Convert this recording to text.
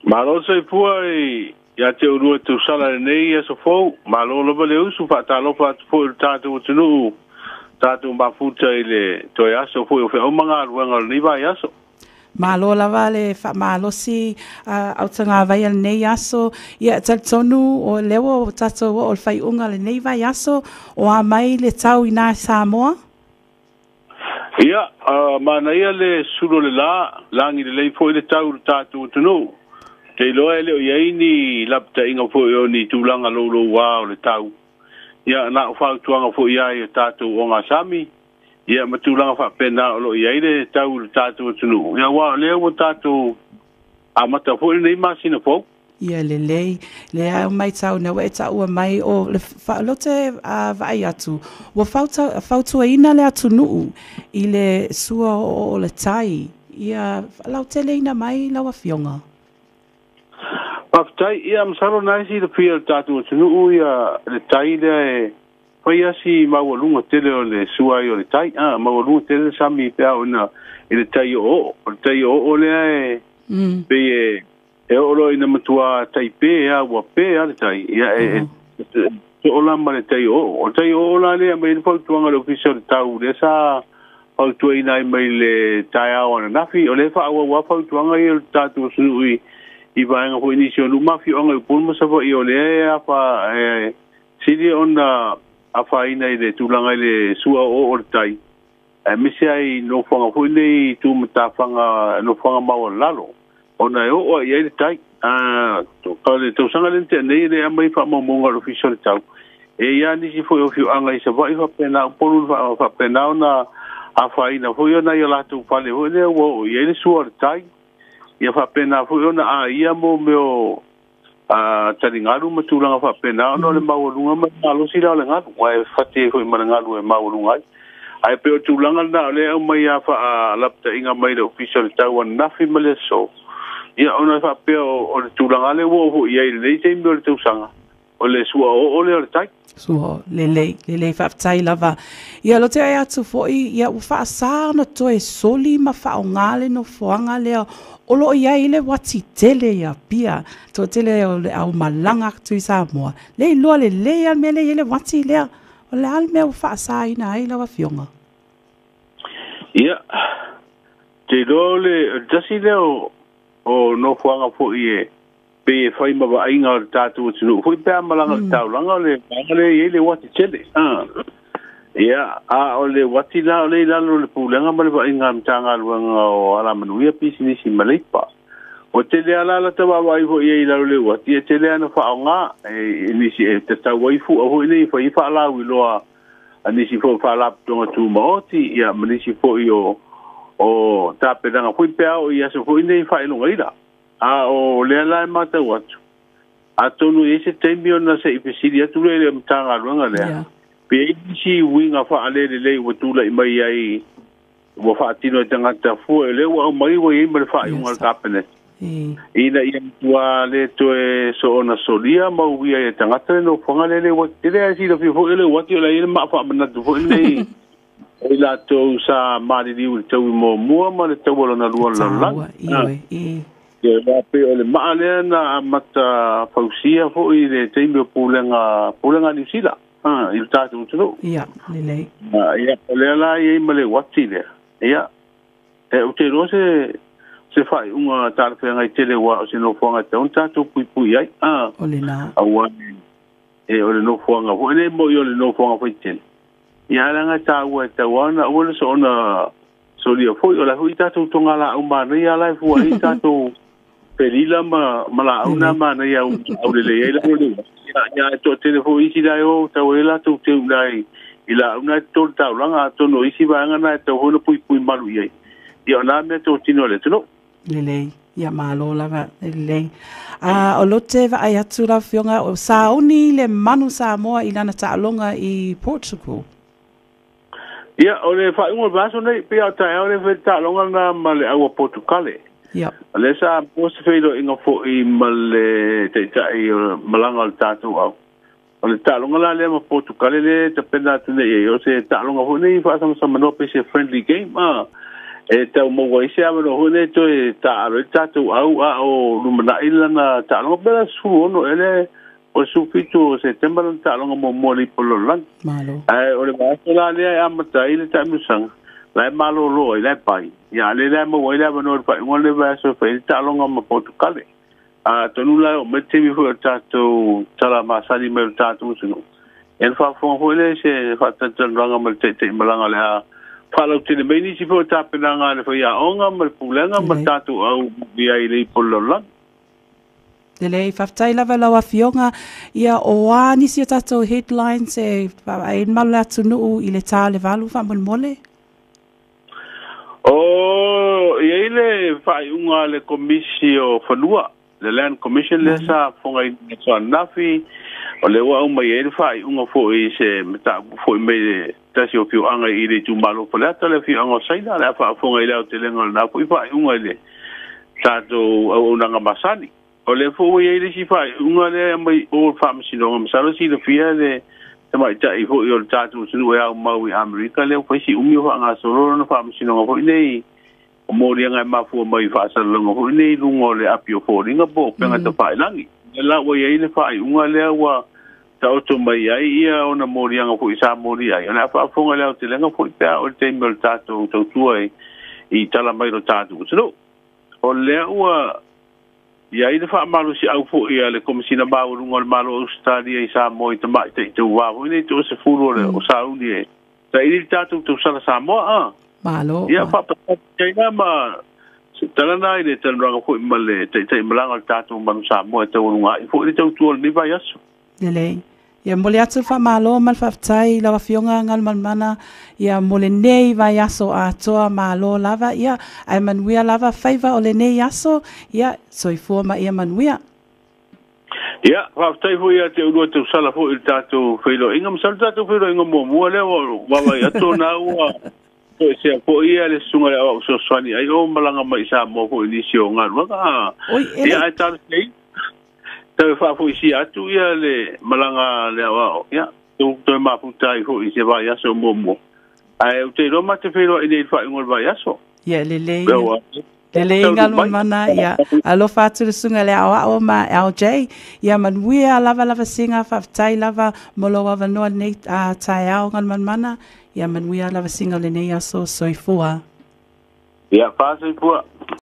Malo sai puai ya te urua tu sala nei ya so fo malo lo le usu fa ta lo fa fo ta tu tunu ta tu ba futa ile to ya so fo fe o manga ruanga ni va ya so malo lava le fa malo si au tanga vai al nei aso ia tal tonu o lewo tato o fai unga le nei vai aso o a mai le tau ina Samoa. ia mana ia le sulo le la langi le fo le tau ta tu tunu te loa ele o iaini lapta inga fo o ni tulanga lolo wa o le tau ia na fa tuanga fo ia e tatu o nga sami ia matulanga fa pena o lo iaile tau tatu tunu ia wa le o tatu a mata fo nei masina fo ia le au mai tau na we tau mai o le fa lote vai atu wa fautu ina le atu nu i le sua o le tai ia lau tele ina mai lau a fionga. Aftai ia msaro naisi le pia tatu tunu ia le tai le foi asi mawalunga tele o le sua o le tai mawalunga tele sami pe ona le tai o le pe e olo ina matua tai pe wa pe le tai ia e ola ma le tai o la le mai le fo tuanga le official tau le sa o tu ina mai le tai ona nafi o le fa wa fo tuanga i tatu tunu i vaenga ho inisio lu mafi onga pun mo savo i ole apa sidi ona afa ina ile tulanga ile sua o tai misi ai no fanga ho ile tu mata fanga no fanga ma lalo ona o ia ile tai to kale to sanga lente nei le amai fa mo monga official tau ia ni si foi o fiu anga i savo i fa pena polu fa pena ona afa ina ho ia na ia la tu fale ho ile o ia ile sua tai ia fa pena fu ona ia mo meo taringaru matulanga fa pena no le mawulunga ma lo sila le ngatu wa fati ko manangalu e mawulunga ai pe tulanga na le o mai fa lapta inga mai le official tawan nafi male so ia ona fa pe o tulanga le wo ia le te mo le tusanga o le sua o le tai so le fa tai lava ia lo te ai atu foi ia u fa sa no to e soli ma fa o ngale no foanga le o lo ia ile wati tele ia pia to tele au malanga tu i Samoa le lo le al mele ile wati le o le al me fa sa ina ai la fionga ia te dole just ile o no fuanga fo ie pe fai ma ba inga tatu tsu fo pe malanga tau langa le ile wati tele ia o le wati la le le pulanga ma le ba inga mtanga luanga o ala manuia pisini si malipa o te le ala la taba vai fo ia ila le wati te le ana fa nga ni si te ta waifu o ni fa la wi loa ani si fo fa la tonga tu maoti ia mani si fo io o ta pedanga fo pe o ia so fo ni fa ino ila o le ala mata watu atonu ese temio na se ipisidia tu le mtanga luanga le pe si winga fa ale le watula i mai ai wa fa tino tanga ta fu le wa mai wa i mai fa un kapene ina i tua le to so ona solia ma wi ai tanga no fonga le wa tele si do fu le wa ti le ma fa na tu fu le ila to sa ma di to mo ma le to na lu la ye va pe le ma le na mata fausia fu i le tembe pulenga ni sila il tatu tu ia le ia le la ia male wati le ia o te se fai unha tarfe ngai tele wa se no fonga te un tatu pui ai o le na awa o le no fonga o le mo yo le no fonga foi tele ia la nga ta wa ta wana o le so na so li foi o la hui tatu tonga la o ma ria la fu ai tatu pelila mala una ma na ia o le le ya to telefo isi dai o tawela to te dai ila una to ta langa to no isi ba ngana to hono pui malu ye ya na me to tino le to le ya malo lava le o lote va ai atu la fionga o sauni le manu Samoa i lana ta'alonga i Portugal ya o le fa un vaso nei pe ata o le ta'alonga na male agua Portugal ya le sa posfedo inga fo i male te tai malanga tatu au o le talonga la le ma Portugal le te pena tu nei o se talonga fo nei fa sama no pe se friendly game e tau mo wai se amo ho ne to e ta ro ta tu au a o lumana ilana ta no bela su no ele o su fitu September ta lo mo mo li polo lan malo ai o le ma la le am ta ile ta mu sang lai malo lo ile pai ya le le mo wai le no pa ngo le va so fe ta lo mo Portugal a tonu la o me te mi fu ta tu tala ma sali me ta tu su en fa fo ho le se fa ta ranga mo te malanga le Palo tine meni si fo tapinanga le fo ya onga mal pulenga matatu au bia ile pololan. Dele faftai lava lawa fionga ia o ani si tato headlines e ai mala tunu ile ta le valu fa mole. Oh, ile fa unga le komisio fanua, le land commission le sa fonga i so nafi o le wa uma ye fa unga fo i se meta fo me tasi o fiu anga i le tu malo pala tele fiu anga saina le fa fonga ile o te lenga na fo i fa unga le tato o nanga masani o le fo ye ile si fa unga le mai o fa msino ngam salo si le fia le te mai ta i fo i o tato sinu ya mau i Amerika le fo si umi ho anga solo na fa msino ngam fo ile o mori anga ma fo mai fa sa longo fo ile lungo le apio fo ringa bo penga te fa langi la wa ye ile fa unga le wa ta oto mai ai ia ona morianga fu isa mori ai ona fa fonga le te lenga fu ta o te mel tato to tuai I tala mai ro tato so o le wa ia ida fa malu si au fu ia le komisina ba o ngol malu Australia isa mo te mai te wa fu ni to se fu le o sa u ni ta ida tato to sala sa mo a malo ia fa pa China ma tala nai le tala ranga fu male te malanga tato man sa mo te o nga fu ni to tu ni va yaso Dele. Ia mole atu fa malo mal faftai lava fionga ngal mana ia mole nei vai aso a toa malo lava ia ai manuia lava faiva o le nei aso ia soifua ma ia manuia. Ia, faftai fu ia te urua te usala fu il tatu whilo inga masal tatu whilo inga mua le o wawa ia tona ua se po ia le sunga le o so swani ai o malanga mai sa mo fu inisio ngal waka ia ai tatu nei Te fa fu si atu ia le malanga le wa ya to ma fu tai fu i se va ya so momo ai te ro ma te fero i fa ngol va ya so ya le ngal mana ya alo fa tu sunga le o ma LJ ya man we lava singa fa tai lava molo wa no nei a tai au ngal mana ya man we lava singa le nei ya so soifua ya fa soifua